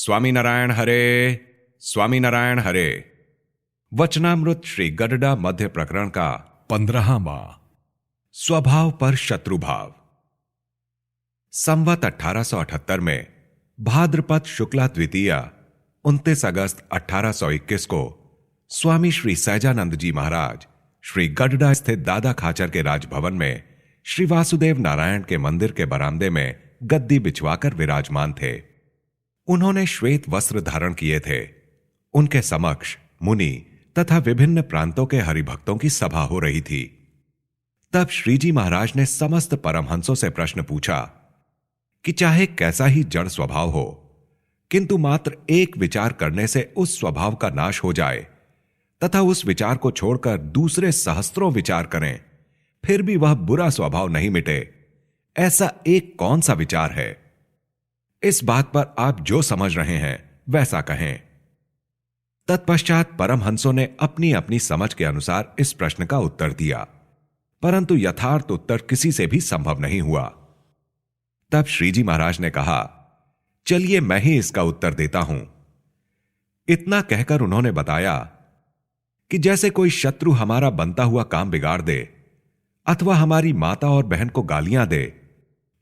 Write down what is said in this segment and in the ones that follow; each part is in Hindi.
स्वामीनारायण हरे, स्वामीनारायण हरे। वचनामृत श्री गडडा मध्य प्रकरण का 15वां। स्वभाव पर शत्रुभाव। संवत 1878 में भाद्रपद शुक्ला द्वितीया 29 अगस्त 1821 को स्वामी श्री सहजानंद जी महाराज श्री गडडा स्थित दादा खाचर के राजभवन में श्री वासुदेव नारायण के मंदिर के बरामदे में गद्दी बिछवाकर विराजमान थे। उन्होंने श्वेत वस्त्र धारण किए थे। उनके समक्ष मुनि तथा विभिन्न प्रांतों के हरिभक्तों की सभा हो रही थी। तब श्रीजी महाराज ने समस्त परमहंसों से प्रश्न पूछा कि चाहे कैसा ही जड़ स्वभाव हो, किंतु मात्र एक विचार करने से उस स्वभाव का नाश हो जाए तथा उस विचार को छोड़कर दूसरे सहस्त्रों विचार करें, फिर भी वह बुरा स्वभाव नहीं मिटे, ऐसा एक कौन सा विचार है? इस बात पर आप जो समझ रहे हैं वैसा कहें। तत्पश्चात परमहंसों ने अपनी अपनी समझ के अनुसार इस प्रश्न का उत्तर दिया, परंतु यथार्थ उत्तर किसी से भी संभव नहीं हुआ। तब श्रीजी महाराज ने कहा, चलिए मैं ही इसका उत्तर देता हूं। इतना कहकर उन्होंने बताया कि जैसे कोई शत्रु हमारा बनता हुआ काम बिगाड़ दे अथवा हमारी माता और बहन को गालियां दे,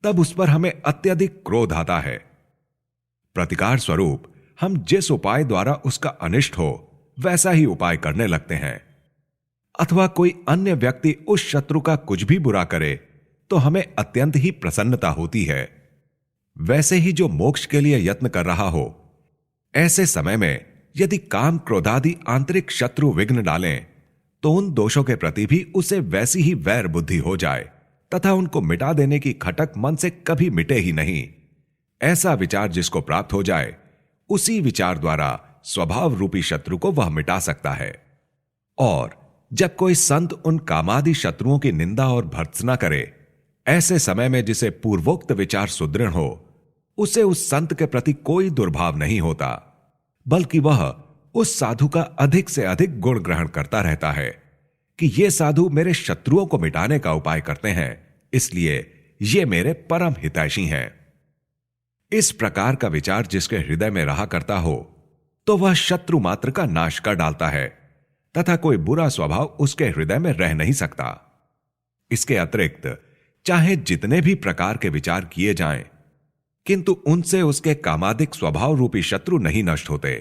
तब उस पर हमें अत्यधिक क्रोध आता है। प्रतिकार स्वरूप हम जिस उपाय द्वारा उसका अनिष्ट हो वैसा ही उपाय करने लगते हैं। अथवा कोई अन्य व्यक्ति उस शत्रु का कुछ भी बुरा करे तो हमें अत्यंत ही प्रसन्नता होती है। वैसे ही जो मोक्ष के लिए यत्न कर रहा हो, ऐसे समय में यदि काम क्रोधादि आंतरिक शत्रु विघ्न डालें तो उन दोषों के प्रति भी उसे वैसी ही वैर बुद्धि हो जाए तथा उनको मिटा देने की खटक मन से कभी मिटे ही नहीं। ऐसा विचार जिसको प्राप्त हो जाए, उसी विचार द्वारा स्वभाव रूपी शत्रु को वह मिटा सकता है। और जब कोई संत उन कामादि शत्रुओं की निंदा और भर्त्सना करे, ऐसे समय में जिसे पूर्वोक्त विचार सुदृढ़ हो, उसे उस संत के प्रति कोई दुर्भाव नहीं होता, बल्कि वह उस साधु का अधिक से अधिक गुण ग्रहण करता रहता है कि ये साधु मेरे शत्रुओं को मिटाने का उपाय करते हैं, इसलिए ये मेरे परम हितैषी हैं। इस प्रकार का विचार जिसके हृदय में रहा करता हो, तो वह शत्रु मात्र का नाश कर डालता है तथा कोई बुरा स्वभाव उसके हृदय में रह नहीं सकता। इसके अतिरिक्त चाहे जितने भी प्रकार के विचार किए जाएं, किंतु उनसे उसके कामादिक स्वभाव रूपी शत्रु नहीं नष्ट होते।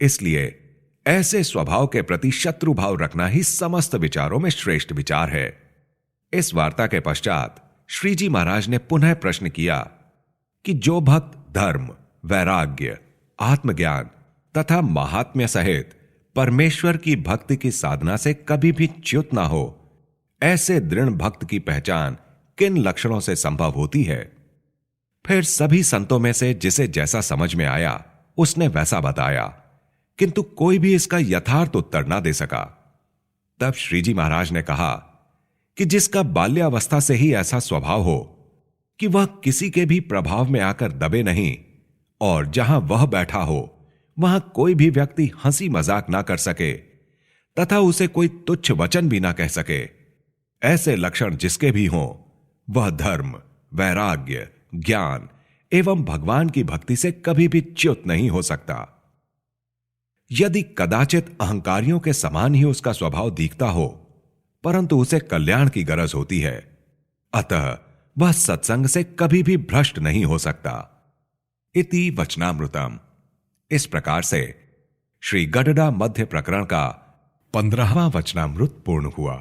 इसलिए ऐसे स्वभाव के प्रति शत्रु भाव रखना ही समस्त विचारों में श्रेष्ठ विचार है। इस वार्ता के पश्चात श्रीजी महाराज ने पुनः प्रश्न किया कि जो भक्त धर्म, वैराग्य, आत्मज्ञान तथा महात्म्य सहित परमेश्वर की भक्ति की साधना से कभी भी च्युत ना हो, ऐसे दृढ़ भक्त की पहचान किन लक्षणों से संभव होती है? फिर सभी संतों में से जिसे जैसा समझ में आया उसने वैसा बताया, किंतु कोई भी इसका यथार्थ उत्तर ना दे सका। तब श्रीजी महाराज ने कहा कि जिसका बाल्यावस्था से ही ऐसा स्वभाव हो कि वह किसी के भी प्रभाव में आकर दबे नहीं, और जहां वह बैठा हो वहां कोई भी व्यक्ति हंसी मजाक ना कर सके तथा उसे कोई तुच्छ वचन भी ना कह सके, ऐसे लक्षण जिसके भी हों, वह धर्म, वैराग्य, ज्ञान एवं भगवान की भक्ति से कभी भी च्युत नहीं हो सकता। यदि कदाचित अहंकारियों के समान ही उसका स्वभाव दिखता हो, परंतु उसे कल्याण की गरज होती है, अतः वह सत्संग से कभी भी भ्रष्ट नहीं हो सकता। इति वचनामृतम। इस प्रकार से श्री गडडा मध्य प्रकरण का 15वां वचनामृत पूर्ण हुआ।